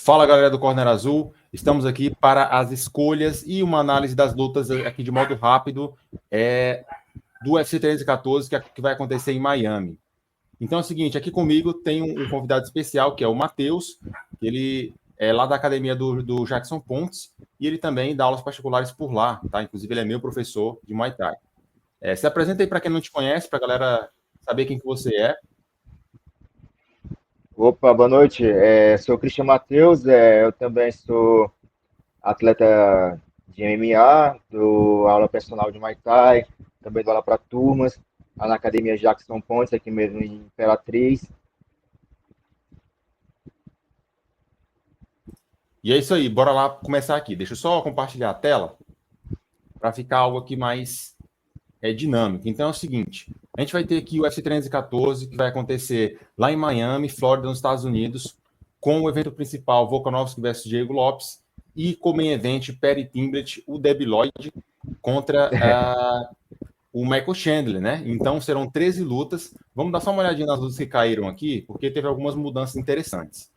Fala, galera do Corner Azul. Estamos aqui para as escolhas e uma análise das lutas aqui de modo rápido do UFC 314 que vai acontecer em Miami. Então é o seguinte, aqui comigo tem um convidado especial, que é o Matheus. Ele é lá da academia do Jackson Pontes e ele também dá aulas particulares por lá, tá? Inclusive ele é meu professor de Muay Thai. Se apresenta aí para quem não te conhece, para a galera saber quem que você é. Opa, boa noite. Sou o Cristian Matheus, eu também sou atleta de MMA, dou aula personal de Muay Thai, também dou aula para turmas, lá na Academia Jackson Pontes, aqui mesmo em Imperatriz. E é isso aí, bora lá começar aqui. Deixa eu só compartilhar a tela para ficar algo aqui mais dinâmico. Então é o seguinte, a gente vai ter aqui o UFC 314, que vai acontecer lá em Miami, Flórida, nos Estados Unidos, com o evento principal Volkanovski versus Diego Lopes e como main event Perry Timbret, o Debi Lloyd contra o Michael Chandler, né? Então serão 13 lutas. Vamos dar só uma olhadinha nas lutas que caíram aqui, porque teve algumas mudanças interessantes.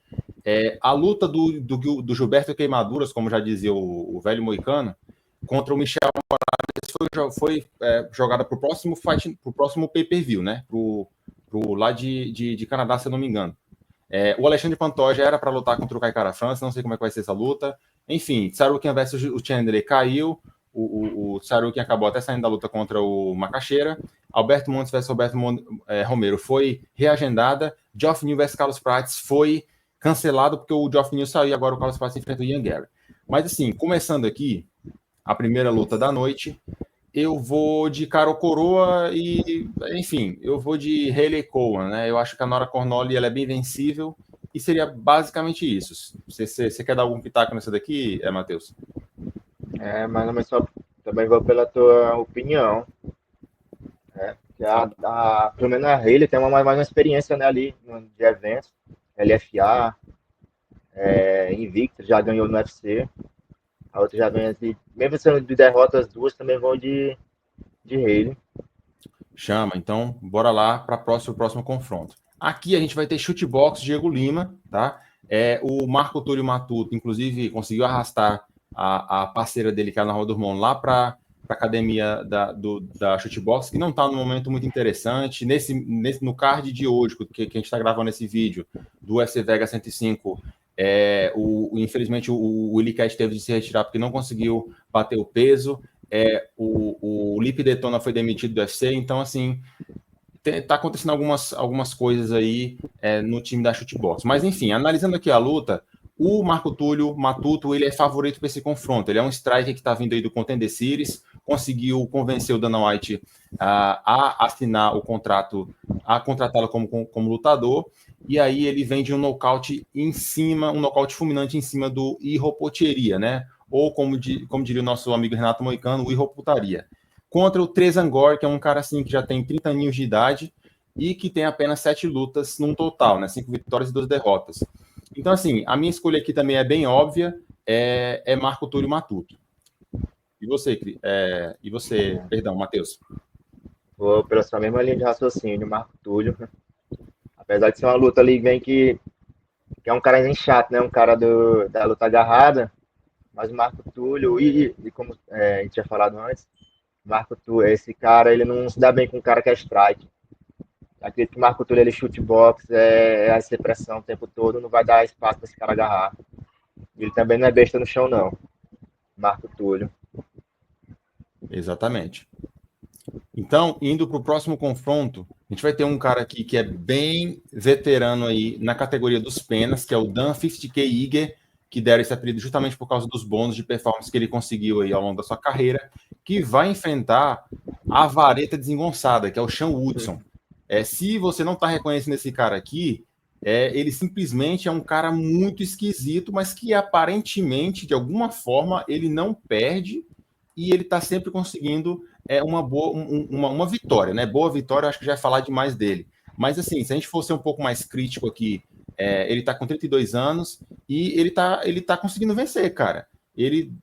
A luta do Gilberto Queimaduras, como já dizia o velho moicano, contra o Michel foi jogada para o próximo fight, para o próximo pay-per-view, né? Pro lá de Canadá, se eu não me engano. O Alexandre Pantoja era para lutar contra o Kai Kara France, não sei como é que vai ser essa luta. Enfim, Tsarukin versus o Chandler caiu. O Tsarukin acabou até saindo da luta contra o Macaxeira. Alberto Montes versus Alberto Romero foi reagendada. Geoff Neal versus Carlos Prates foi cancelado porque o Geoff Neal saiu e agora o Carlos Prates enfrenta o Ian Gary. Mas assim, começando aqui, a primeira luta da noite, eu vou de Caro Coroa e, enfim, eu vou de Hayley Cowan, né? Eu acho que a Nora Cornoli ela é bem vencível e seria basicamente isso. Você quer dar algum pitaco nessa daqui, Matheus? Mas só também vou pela tua opinião. Pelo menos a Hayley tem mais uma experiência, né, ali de eventos, LFA, invicta, já ganhou no UFC. A outra já vem assim, mesmo sendo de derrota, as duas também vão de Hayley. Chama, então bora lá para o próximo confronto. Aqui a gente vai ter chutebox Diego Lima, tá? O Marco Túlio Matuto, inclusive, conseguiu arrastar a parceira dele, que é a Ana Rodormon, lá para a academia da chutebox, que não está num momento muito interessante. No card de hoje, que a gente está gravando esse vídeo, do UFC Vega 105, infelizmente o Willy Cat teve de se retirar porque não conseguiu bater o peso. O Lipe Detona foi demitido do UFC, então assim tá acontecendo algumas coisas aí no time da Chutebox. Mas enfim, analisando aqui a luta, o Marco Túlio Matuto, ele é favorito para esse confronto. Ele é um striker que está vindo aí do Contender Series, conseguiu convencer o Dana White a assinar o contrato, a contratá-lo como lutador. E aí ele vem de um nocaute um nocaute fulminante em cima do Irro Potieria, né? Ou como diria o nosso amigo Renato Moicano, o Irro Putaria. Contra o Trezangor, que é um cara assim que já tem 30 anos de idade e que tem apenas 7 lutas num total, né? 5 vitórias e 2 derrotas. Então, assim, a minha escolha aqui também é bem óbvia, é Marco Túlio Matuto. E você, perdão, Matheus? Vou pela sua mesma linha de raciocínio, Marco Túlio. Apesar de ser uma luta ali bem que é um cara bem chato, né? Um cara da luta agarrada, mas o Marco Túlio, e como a gente tinha falado antes, Marco Túlio, esse cara, ele não se dá bem com um cara que é strike. Acredito que o Marco Túlio, ele chute box, essa pressão o tempo todo, não vai dar espaço para esse cara agarrar. Ele também não é besta no chão, não. Marco Túlio. Exatamente. Então, indo para o próximo confronto, a gente vai ter um cara aqui que é bem veterano aí na categoria dos penas, que é o Dan 50K Iger, que deram esse apelido justamente por causa dos bônus de performance que ele conseguiu aí ao longo da sua carreira, que vai enfrentar a vareta desengonçada, que é o Sean Woodson. Se você não está reconhecendo esse cara aqui, ele simplesmente é um cara muito esquisito, mas que aparentemente, de alguma forma, ele não perde e ele está sempre conseguindo uma vitória, né? Boa vitória, acho que já é falar demais dele. Mas, assim, se a gente fosse um pouco mais crítico aqui, ele está com 32 anos e ele tá conseguindo vencer, cara.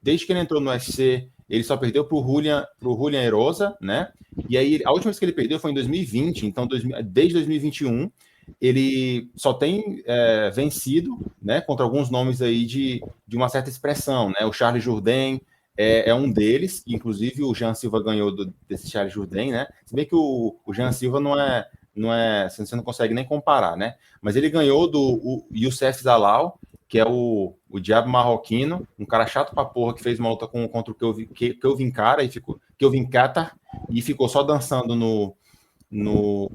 Desde que ele entrou no UFC, ele só perdeu para o Julian Erosa, né? E aí, a última vez que ele perdeu foi em 2020, então desde 2021, ele só tem vencido, né, contra alguns nomes aí de uma certa expressão, né? O Charles Jourdain é um deles, que inclusive o Jean Silva ganhou desse Charles Jourdain, né? Se bem que o Jean Silva não é, você não consegue nem comparar, né? Mas ele ganhou do Youssef Zalal, que é o diabo marroquino, um cara chato pra porra, que fez uma luta contra o Kelvin Cara, e ficou Kelvin Catar, e ficou só dançando no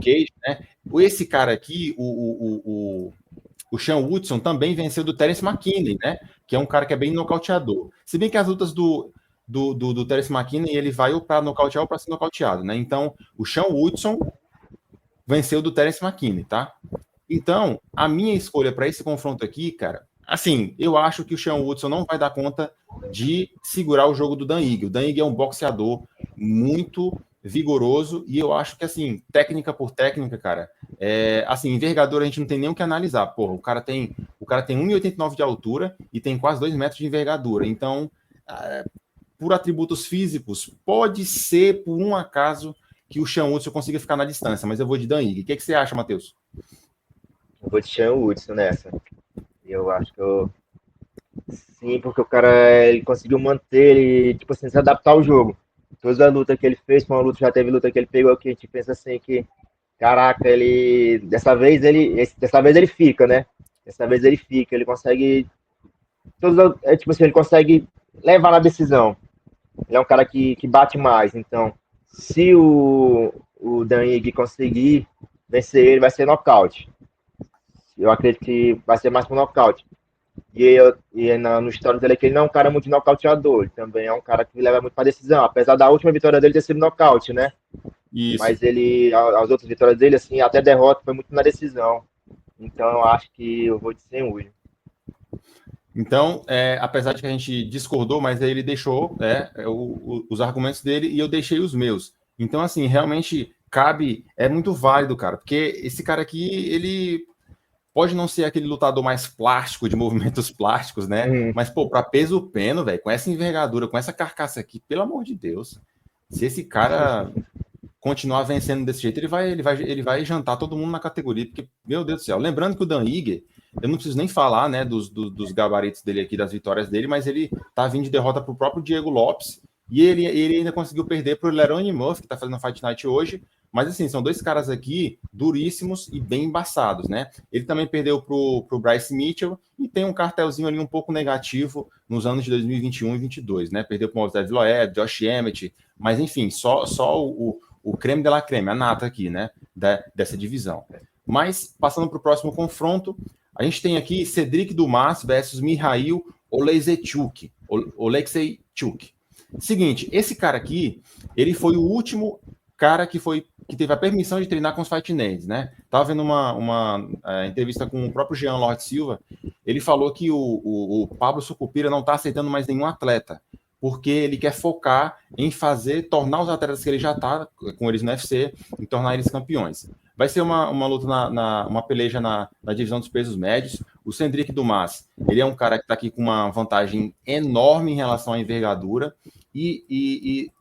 cage, né? Esse cara aqui, o Sean Woodson, também venceu do Terence McKinney, né? Que é um cara que é bem nocauteador. Se bem que as lutas do Terence McKinney, ele vai ou para nocautear ou para ser nocauteado, né? Então, o Sean Woodson venceu do Terence McKinney, tá? Então, a minha escolha para esse confronto aqui, cara, assim, eu acho que o Sean Woodson não vai dar conta de segurar o jogo do Dan Ige. O Dan Ige é um boxeador muito vigoroso e eu acho que, assim, técnica por técnica, cara, assim, envergadura a gente não tem nem o que analisar. Porra, o cara tem 1,89 de altura e tem quase 2 metros de envergadura. Então, por atributos físicos, pode ser, por um acaso, que o Sean Woodson consiga ficar na distância, mas eu vou de Dan Ige. O que você acha, Matheus? Eu vou de Sean Woodson nessa. Eu acho que sim, porque o cara ele conseguiu manter, ele, tipo assim, se adaptar ao jogo. Toda a luta que ele fez, foi uma luta, já teve luta que ele pegou, que a gente pensa assim que, caraca, dessa vez ele fica, né? Dessa vez ele fica, ele consegue, tipo assim, ele consegue levar na decisão. Ele é um cara que bate mais, então, se o Dan Ige conseguir vencer ele, vai ser nocaute. Eu acredito que vai ser mais pro nocaute. No histórico dele que ele não é um cara muito nocauteador, ele também é um cara que leva muito para decisão, apesar da última vitória dele ter sido nocaute, né? Isso. Mas as outras vitórias dele, assim, até derrota foi muito na decisão. Então eu acho que eu vou de Sean Woodson. Então, apesar de que a gente discordou, mas aí ele deixou os argumentos dele e eu deixei os meus. Então, assim, realmente é muito válido, cara, porque esse cara aqui, ele pode não ser aquele lutador mais plástico, de movimentos plásticos, né? Mas, pô, para peso peno, velho, com essa envergadura, com essa carcaça aqui, pelo amor de Deus, se esse cara continuar vencendo desse jeito, ele vai jantar todo mundo na categoria, porque, meu Deus do céu, lembrando que o Dan Ige, eu não preciso nem falar, né, dos gabaritos dele aqui, das vitórias dele, mas ele tá vindo de derrota pro próprio Diego Lopes, e ele ainda conseguiu perder pro Lerone Murphy, que tá fazendo a Fight Night hoje, mas assim, são dois caras aqui duríssimos e bem embaçados, né? Ele também perdeu pro Bryce Mitchell e tem um cartelzinho ali um pouco negativo nos anos de 2021 e 2022, né? Perdeu pro Moisés Loeb, Josh Emmett, mas enfim, só o creme de la creme, a nata aqui, né? Dessa divisão. Mas, passando para o próximo confronto, a gente tem aqui Cedric Dumas versus Mihail Oleksiejczuk. Seguinte, esse cara aqui, ele foi o último cara que teve a permissão de treinar com os Fight Nerds, né? Tava vendo uma entrevista com o próprio Jean Lord Silva, ele falou que o Pablo Sucupira não está aceitando mais nenhum atleta, porque ele quer focar em tornar os atletas que ele já está com eles no UFC, em tornar eles campeões. Vai ser uma luta, uma peleja na divisão dos pesos médios. O Cedric Dumas, ele é um cara que está aqui com uma vantagem enorme em relação à envergadura e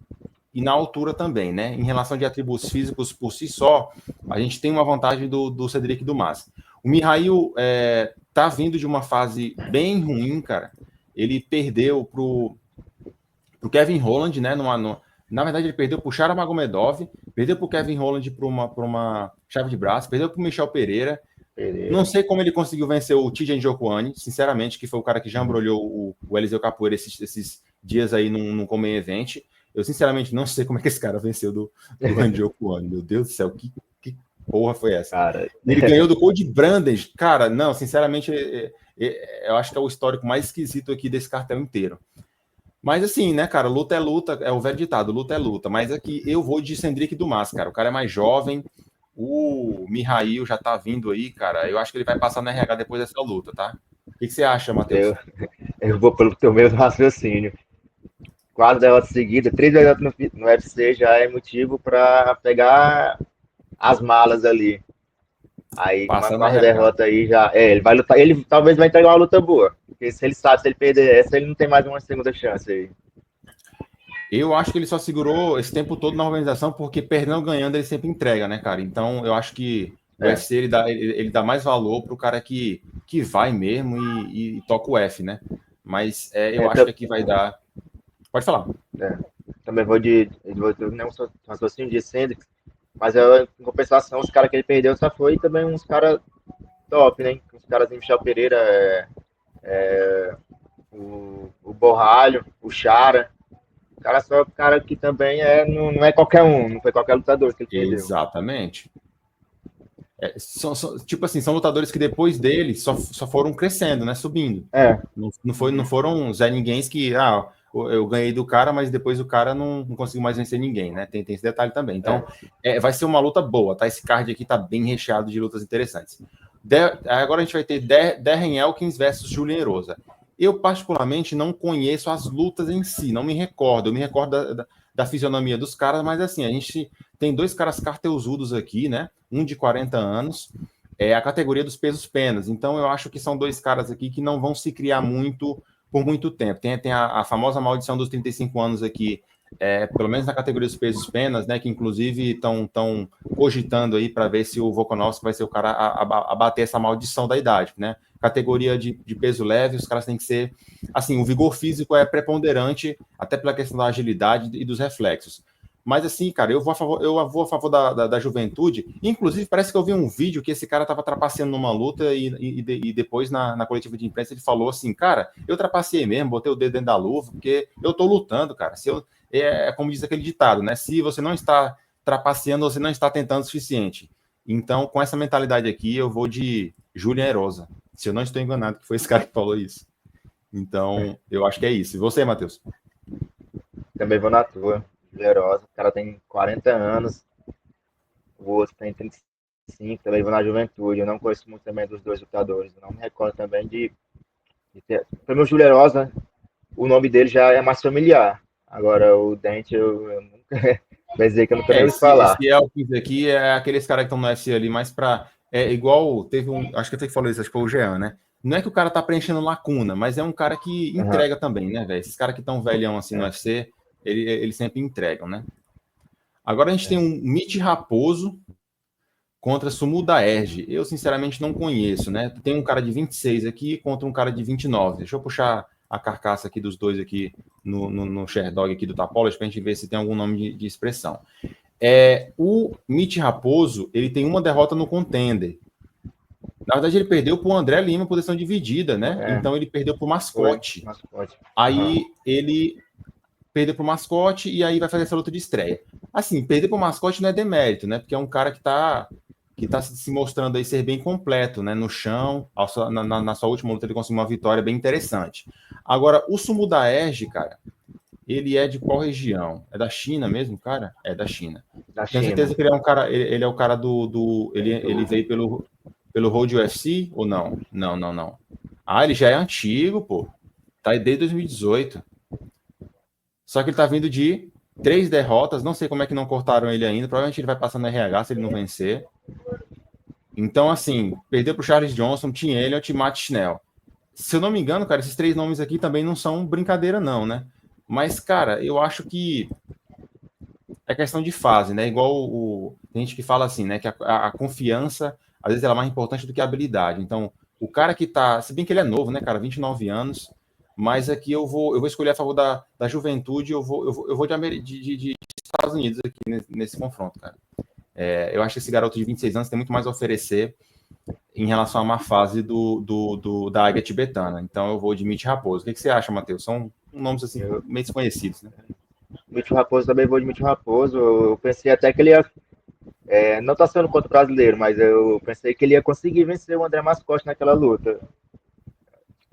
na altura também, né? Em relação de atributos físicos por si só, a gente tem uma vantagem do Cedric Dumas. O Mihail tá vindo de uma fase bem ruim, cara. Ele perdeu pro Kevin Holland, né? Na verdade, ele perdeu pro Shara Magomedov, perdeu pro Kevin Holland por uma chave de braço, perdeu pro Michel Pereira. Não sei como ele conseguiu vencer o TJ Njokuani, sinceramente, que foi o cara que já embrulhou o Eliseu Capoeira esses dias aí num Common Event. Eu, sinceramente, não sei como é que esse cara venceu do Njokuani. Meu Deus do céu, que porra foi essa? Cara. Ele ganhou do Cody Brandes. Cara, não, sinceramente, eu acho que é o histórico mais esquisito aqui desse cartel inteiro. Mas assim, né, cara, luta é luta, é o velho ditado, luta é luta. Mas aqui eu vou de Cedric Dumas, cara. O cara é mais jovem, o Mihail já tá vindo aí, cara. Eu acho que ele vai passar na RH depois dessa luta, tá? O que você acha, Matheus? Eu vou pelo teu mesmo raciocínio. 4 derrotas seguidas, 3 derrotas no UFC já é motivo para pegar as malas ali. Aí, Passando uma 4 derrota aí já. Ele vai lutar, ele talvez vai entregar uma luta boa. Porque se ele perder essa, ele não tem mais uma segunda chance aí. Eu acho que ele só segurou esse tempo todo na organização, porque perdendo ou ganhando, ele sempre entrega, né, cara? Então, eu acho que O UFC ele dá mais valor pro cara que vai mesmo e toca o F, né? Mas eu acho que aqui vai dar. Pode falar. Também vou não sou raciocínio de Hendricks, mas em compensação, os caras que ele perdeu só foi também uns caras top, né? Os caras de Michel Pereira, o Borralho, o Chara. O cara só cara que também não é qualquer um, não foi qualquer lutador que ele perdeu. Exatamente. Tipo assim, são lutadores que depois dele só foram crescendo, né? Subindo. Não foram Zé Ninguéms que, eu ganhei do cara, mas depois o cara não conseguiu mais vencer ninguém, né? Tem esse detalhe também. Então, vai ser uma luta boa, tá? Esse card aqui tá bem recheado de lutas interessantes. Agora a gente vai ter Darren Elkins versus Julian Erosa. Eu, particularmente, não conheço as lutas em si, não me recordo. Eu me recordo da fisionomia dos caras, mas assim, a gente tem dois caras carteuzudos aqui, né? Um de 40 anos, a categoria dos pesos penas. Então, eu acho que são dois caras aqui que não vão se criar muito por muito tempo. Tem a famosa maldição dos 35 anos aqui, pelo menos na categoria dos pesos penas, né? Que inclusive estão cogitando aí para ver se o Volkanovski vai ser o cara a bater essa maldição da idade, né? Categoria de peso leve, os caras têm que ser... Assim, o vigor físico é preponderante, até pela questão da agilidade e dos reflexos. Mas assim, cara, eu vou a favor da juventude. Inclusive, parece que eu vi um vídeo que esse cara tava trapaceando numa luta e depois na coletiva de imprensa ele falou assim, cara, eu trapaceei mesmo, botei o dedo dentro da luva, porque eu tô lutando, cara. Como diz aquele ditado, né? Se você não está trapaceando, você não está tentando o suficiente. Então, com essa mentalidade aqui, eu vou de Julian Erosa. Se eu não estou enganado, que foi esse cara que falou isso. Então, eu acho que é isso. E você, Matheus? Também vou na tua. Erosa, o cara tem 40 anos, o outro tem 35, também vou na juventude. Eu não conheço muito também dos dois lutadores. Eu não me recordo também de ter. Para mim, o Júlio Erosa, o nome dele já é mais familiar. Agora, o Dente, eu nunca. Vai dizer que eu nunca nem ouvi falar. Esse Elkins aqui é aqueles caras que estão no UFC ali, mais para. Igual teve um. Acho que até que falou isso, acho que foi o Jean, né? Não é que o cara tá preenchendo lacuna, mas é um cara que entrega também, né, velho? Esses caras que estão velhão assim no UFC, eles sempre entregam, né? Agora a gente tem um Mitch Raposo contra Sumu Daerge. Eu, sinceramente, não conheço, né? Tem um cara de 26 aqui contra um cara de 29. Deixa eu puxar a carcaça aqui dos dois aqui no Sherdog aqui do Tapology para a gente ver se tem algum nome de expressão. O Mitch Raposo, ele tem uma derrota no Contender. Na verdade, ele perdeu para o André Lima por decisão dividida, né? Então, ele perdeu para o Mascote. Aí, ele perdeu para o Mascote e aí vai fazer essa luta de estreia. Assim, perder para o Mascote não é demérito, né? Porque é um cara que tá se mostrando aí ser bem completo, né? No chão, na sua última luta ele conseguiu uma vitória bem interessante. Agora, o Sumu Daerge, cara, ele é de qual região? É da China mesmo, cara? É da China. Tenho certeza que ele é um cara, ele é o cara ele veio pelo Road UFC ou não? Não. Ah, ele já é antigo, pô. Tá aí desde 2018. Só que ele tá vindo de 3 derrotas, não sei como é que não cortaram ele ainda, provavelmente ele vai passar no RH se ele não vencer. Então, assim, perdeu pro Charles Johnson, Tim Elliott e Matt Schnell. Se eu não me engano, cara, esses 3 nomes aqui também não são brincadeira não, né? Mas, cara, eu acho que é questão de fase, né? Igual tem gente que fala assim, né? Que a confiança, às vezes, ela é mais importante do que a habilidade. Então, o cara que tá... Se bem que ele é novo, né, cara? 29 anos. Mas aqui eu vou escolher a favor da juventude, eu vou de Estados Unidos aqui nesse confronto, cara. Eu acho que esse garoto de 26 anos tem muito mais a oferecer em relação a uma fase da Águia Tibetana. Então eu vou de Mitch Raposo. O que você acha, Matheus? São nomes assim meio desconhecidos, né? Mitch Raposo, também vou de Mitch Raposo. Eu pensei até que ele ia... não tá sendo contra o brasileiro, mas eu pensei que ele ia conseguir vencer o André Mascote naquela luta.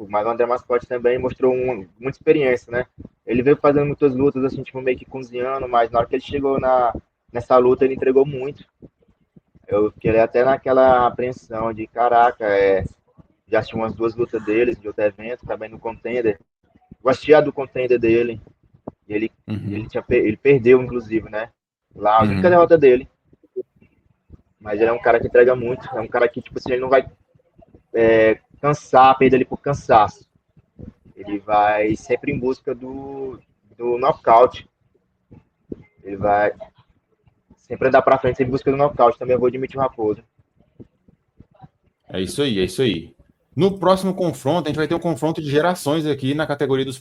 Mas o André Mascote também mostrou muita experiência, né? Ele veio fazendo muitas lutas, assim, tipo, meio que cozinhando, mas na hora que ele chegou nessa luta, ele entregou muito. Eu fiquei até naquela apreensão de, caraca, já assisti umas 2 lutas dele, de outro evento, também no Contender. Eu assisti a do Contender dele, e ele perdeu, inclusive, né? Lá, a única derrota dele. Mas ele é um cara que entrega muito, é um cara que, tipo assim, ele não vai cansar, perder ele por cansaço. Ele vai sempre em busca do nocaute. Ele vai sempre andar pra frente em busca do nocaute. Também eu vou admitir o Raposo. É isso aí, é isso aí. No próximo confronto, a gente vai ter um confronto de gerações aqui na categoria dos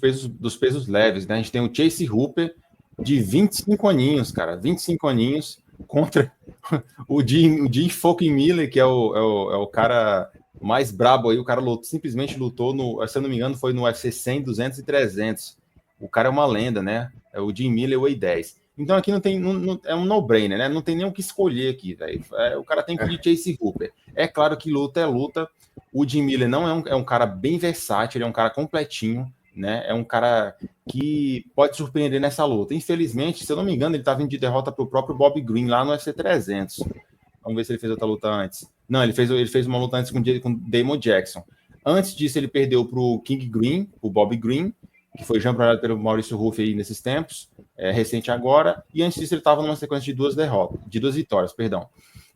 pesos leves, né? A gente tem o Chase Hooper, de 25 aninhos, cara, 25 aninhos, contra o Jim fucking Miller, que é o cara mais brabo aí. O cara simplesmente lutou, se eu não me engano, foi no UFC 100, 200 e 300. O cara é uma lenda, né? É o Jim Miller, o E10. Então aqui não tem, é um no-brainer, né? Não tem nem o que escolher aqui, velho. O cara tem que ir de Chase Hooper. É claro que luta é luta. O Jim Miller não é um cara bem versátil, ele é um cara completinho, né? É um cara que pode surpreender nessa luta. Infelizmente, se eu não me engano, ele tá vindo de derrota para o próprio Bob Green lá no UFC 300. Vamos ver se ele fez outra luta antes. Não, ele fez uma luta antes com Damon Jackson. Antes disso, ele perdeu para o King Green, o Bob Green, que foi jambrado pelo Maurício Ruff aí nesses tempos, recente agora, e antes disso ele estava numa sequência de duas vitórias, perdão.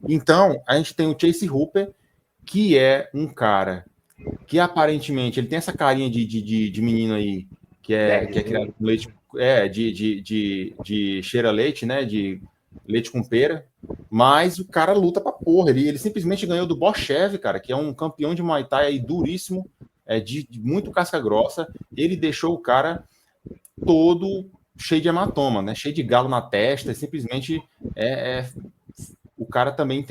Então, a gente tem o Chase Hooper, que é um cara que aparentemente ele tem essa carinha de menino aí, que é criado com leite, de cheira leite, né, de leite com pera, mas o cara luta pra porra, ele simplesmente ganhou do Borchev, cara, que é um campeão de Muay Thai aí duríssimo, de muito casca grossa. Ele deixou o cara todo cheio de hematoma, né? Cheio de galo na testa. Simplesmente o cara também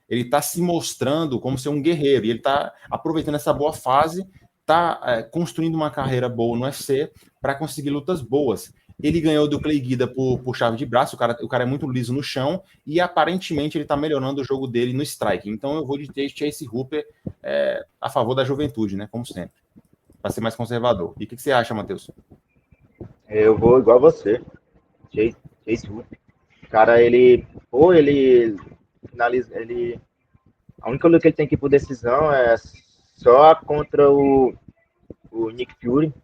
ele tá se mostrando como ser um guerreiro, e ele tá aproveitando essa boa fase, tá construindo uma carreira boa no UFC para conseguir lutas boas. Ele ganhou do Clay Guida por chave de braço, o cara é muito liso no chão, e aparentemente ele tá melhorando o jogo dele no strike. Então eu vou de Chase Hooper a favor da juventude, né? Como sempre, para ser mais conservador. E o que você acha, Matheus? Eu vou igual você. Chase Hooper. Cara, ele finaliza. A única luta que ele tem que ir por decisão é só contra o Nick Fury.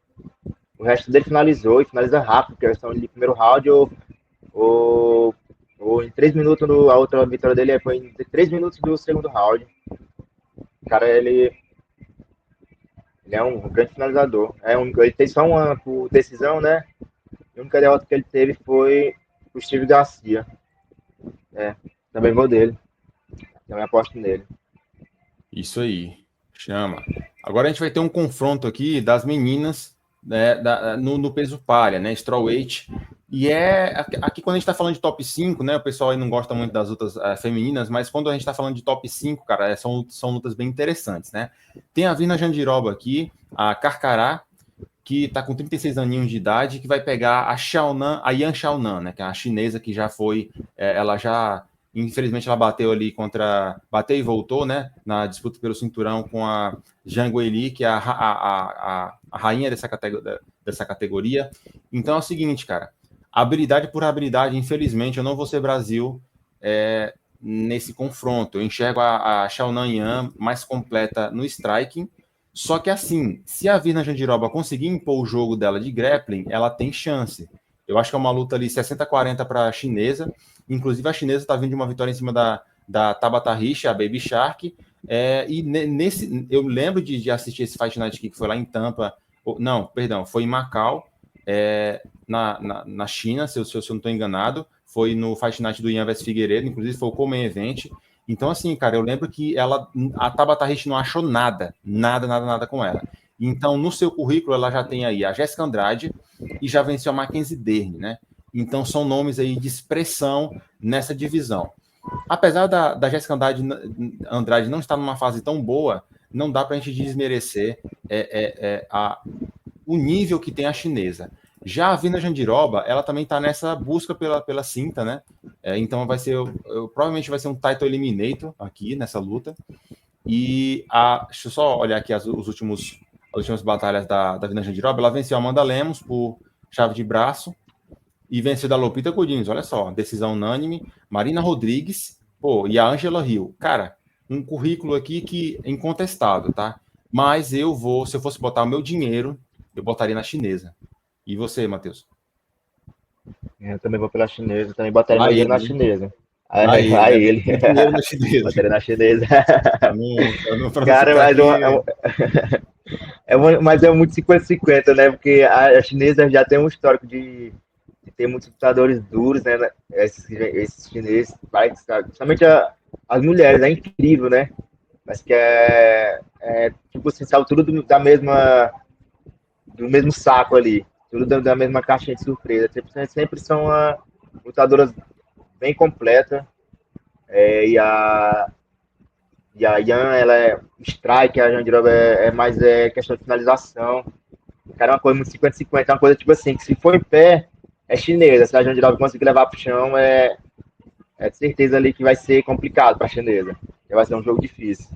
O resto dele finalizou e finaliza rápido, porque questão de primeiro round ou em 3 minutos. A outra vitória dele foi em 3 minutos do segundo round. Cara, ele é um grande finalizador. Ele tem só uma por decisão, né? A única derrota que ele teve foi o Steve Garcia. Também vou dele. Também aposto nele. Isso aí. Chama. Agora a gente vai ter um confronto aqui das meninas, né, no peso palha, né? Strawweight. E aqui quando a gente tá falando de top 5, né? O pessoal aí não gosta muito das lutas femininas, mas quando a gente tá falando de top 5, cara, são lutas bem interessantes, né? Tem a Virna Jandiroba aqui, a Carcará, que tá com 36 aninhos de idade, que vai pegar a Yan Xiaonan, né? Que é a chinesa que já foi, infelizmente ela bateu e voltou, né? Na disputa pelo cinturão com a Zhang Weili, que é a rainha dessa categoria. Então é o seguinte, cara, habilidade por habilidade, infelizmente eu não vou ser Brasil nesse confronto. Eu enxergo a Xiaonan Yan mais completa no striking. Só que assim, se a Virna Jandiroba conseguir impor o jogo dela de grappling, ela tem chance. Eu acho que é uma luta ali 60-40 para a chinesa. Inclusive a chinesa está vindo de uma vitória em cima da Tabata Rishi, a Baby Shark. Eu lembro de assistir esse Fight Night aqui, que foi lá em Tampa. Não, perdão, foi em Macau, na China, se eu não estou enganado. Foi no Fight Night do Ian vs Figueiredo, inclusive foi o co-main event. Então, assim, cara, eu lembro que a Tabata Rishi não achou nada com ela. Então, no seu currículo, ela já tem aí a Jéssica Andrade e já venceu a Mackenzie Dern, né? Então, são nomes aí de expressão nessa divisão. Apesar da Jéssica Andrade não estar numa fase tão boa, não dá para a gente desmerecer o nível que tem a chinesa. Já a Virna Jandiroba, ela também está nessa busca pela cinta, né? Então provavelmente vai ser um title eliminator aqui nessa luta. E deixa eu só olhar aqui as últimas batalhas da Virna Jandiroba. Ela venceu a Amanda Lemos por chave de braço e venceu da Lupita Godinez, olha só, decisão unânime. Marina Rodrigues, e a Angela Hill. Cara, um currículo aqui que é incontestável, tá? Mas se eu fosse botar o meu dinheiro, eu botaria na chinesa. E você, Matheus? Eu também vou pela chinesa, também botaria meu dinheiro na chinesa. Ele. Dinheiro na chinesa. Botaria na chinesa. Cara, mas é muito 50-50, né? Porque a chinesa já tem um histórico de ter muitos lutadores duros, né? Esses chineses, principalmente as mulheres, é incrível, né? Mas que tipo assim, saiu tudo do mesmo saco ali. Tudo da mesma caixinha de surpresa. Sempre são lutadoras bem completas. E a Yan, ela é strike, a Jandiroba é mais questão de finalização. Cara, é uma coisa muito 50-50, é uma coisa tipo assim, que se for em pé, é chinesa. Se a Jandiroba conseguir levar pro chão, é de certeza ali que vai ser complicado pra chinesa. Vai ser um jogo difícil.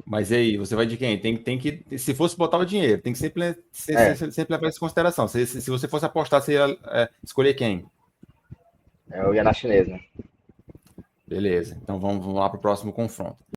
Mas e aí, você vai de quem? Tem que, se fosse botar o dinheiro, tem que É, sempre levar isso em consideração. Se você fosse apostar, você ia escolher quem? eu ia na chinesa. Beleza. Então vamos lá para o próximo confronto.